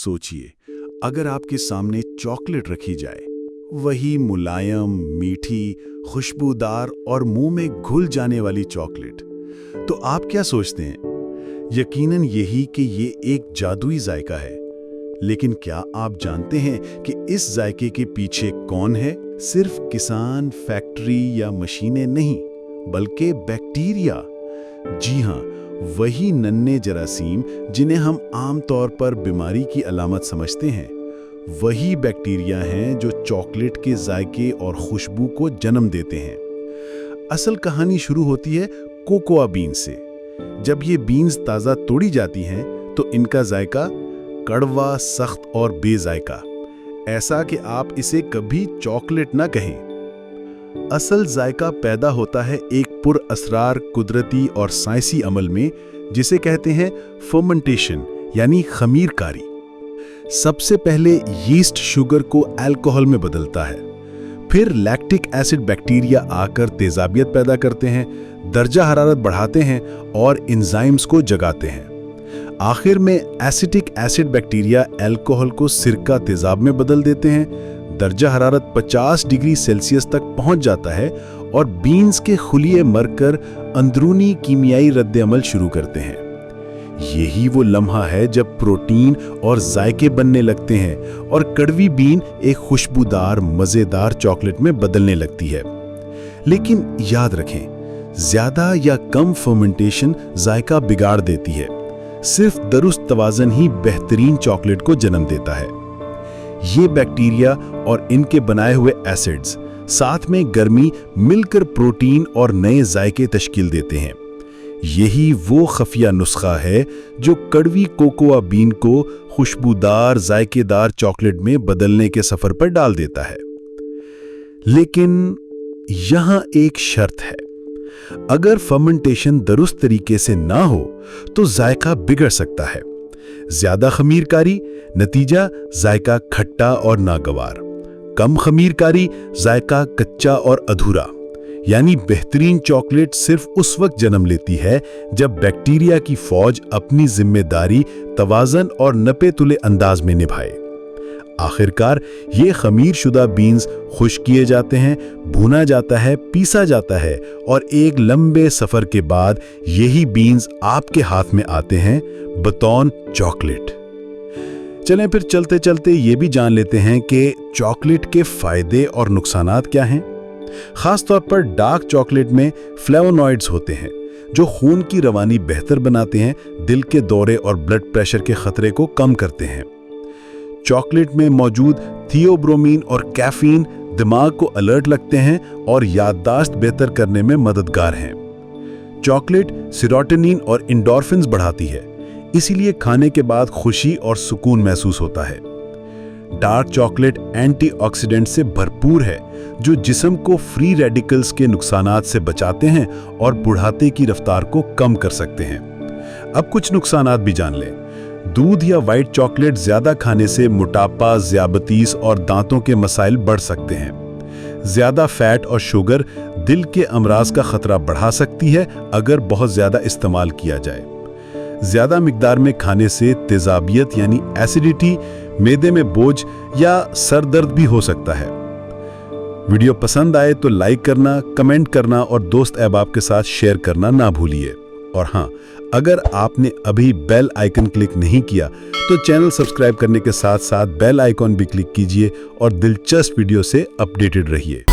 सोचिए, अगर आपके सामने चॉकलेट रखी जाए, वही मुलायम, मीठी, खुशबूदार और मुंह में घुल जाने वाली चॉकलेट, तो आप क्या सोचते हैं? यकीनन यही कि ये एक जादुई जायका है। लेकिन क्या आप जानते हैं कि इस जायके के पीछे कौन है? सिर्फ किसान, फैक्ट्री या मशीनें नहीं, बल्कि बैक्टीरिया। जी हाँ, वही नन्हे जरासीम जिन्हें हम आमतौर पर बीमारी की अलामत समझते हैं, वही बैक्टीरिया हैं जो चॉकलेट के जायके और खुशबू को जन्म देते हैं। असल कहानी शुरू होती है कोकोआ बीन से। जब ये बीन्स ताज़ा तोड़ी जाती हैं तो इनका जायका कड़वा, सख्त और बेजायका, ऐसा कि आप इसे कभी चॉकलेट ना कहें। असल जायका पैदा होता है एक पुरअसरार कुदरती और साइंसी अमल में, जिसे कहते हैं फर्मेंटेशन यानी खमीरकारी। सबसे पहले यीस्ट शुगर को अल्कोहल में बदलता है, फिर लैक्टिक एसिड बैक्टीरिया आकर तेजाबियत पैदा करते हैं, दर्जा हरारत बढ़ाते हैं और एंजाइम्स को जगाते हैं। आखिर में एसिटिक एसिड बैक्टीरिया अल्कोहल को सिरका तेजाब में बदल देते हैं, दर्जा हरारत 50 डिग्री सेल्सियस तक पहुंच जाता है और बीन्स के खुलिये मरकर अंदरूनी कीमियाई रद्द-ए-अमल शुरू करते हैं। यही वो लम्हा है जब प्रोटीन और जायके बनने लगते हैं और कड़वी बीन एक खुशबूदार, मज़ेदार चॉकलेट में बदलने लगती है। लेकिन याद रखें, ज्यादा या कम फर्मेंटेशन जायका बिगाड़ देती है। सिर्फ दुरुस्त तवाज़न ही बेहतरीन चॉकलेट को जन्म देता है। ये बैक्टीरिया और इनके बनाए हुए एसिड्स, साथ में गर्मी, मिलकर प्रोटीन और नए जायके तश्कील देते हैं। यही वो खफिया नुस्खा है जो कड़वी कोकोआ बीन को खुशबूदार, जायकेदार चॉकलेट में बदलने के सफर पर डाल देता है। लेकिन यहां एक शर्त है, अगर फर्मेंटेशन दुरुस्त तरीके से ना हो तो जायका बिगड़ सकता है। ज्यादा खमीरकारी, नतीजा जायका खट्टा और नागवार। कम खमीरकारी, जायका कच्चा और अधूरा। यानी बेहतरीन चॉकलेट सिर्फ उस वक्त जन्म लेती है जब बैक्टीरिया की फौज अपनी जिम्मेदारी तवाज़न और नपे तुले अंदाज में निभाए। आखिरकार ये खमीर शुदा बीन्स खुश्क किए जाते हैं, भुना जाता है, पीसा जाता है और एक लंबे सफर के बाद यही बीन्स आपके हाथ में आते हैं बतौर चॉकलेट। चलें फिर चलते चलते ये भी जान लेते हैं कि चॉकलेट के फायदे और नुकसानात क्या हैं। खास तौर पर डार्क चॉकलेट में फ्लेवोनॉइड्स होते हैं जो खून की रवानी बेहतर बनाते हैं, दिल के दौरे और ब्लड प्रेशर के खतरे को कम करते हैं। चॉकलेट में मौजूद थियोब्रोमीन और कैफीन दिमाग को अलर्ट लगते हैं और याददाश्त बेहतर करने में मददगार हैं। चॉकलेट सेरोटोनिन और एंडोर्फिन्स बढ़ाती है, इसीलिए खाने के बाद खुशी और सुकून महसूस होता है। डार्क चॉकलेट एंटीऑक्सीडेंट से भरपूर है जो जिस्म को फ्री रेडिकल्स के नुकसानात से बचाते हैं और बुढ़ाते की रफ्तार को कम कर सकते हैं। अब कुछ नुकसानात भी जान लें। दूध या व्हाइट चॉकलेट ज्यादा खाने से मोटापा, ज़ियाबतीस और दांतों के मसाइल बढ़ सकते हैं। ज्यादा फैट और शुगर दिल के अमराज का खतरा बढ़ा सकती है अगर बहुत ज्यादा इस्तेमाल किया जाए। ज्यादा मिकदार में खाने से तेजाबियत यानी एसिडिटी, मैदे में बोझ या सर दर्द भी हो सकता है। वीडियो पसंद आए तो लाइक करना, कमेंट करना और दोस्त अहबाब के साथ शेयर करना ना भूलिए। और हाँ, अगर आपने अभी बेल आइकन क्लिक नहीं किया तो चैनल सब्सक्राइब करने के साथ साथ बेल आइकन भी क्लिक कीजिए और दिलचस्प वीडियो से अपडेटेड रहिए।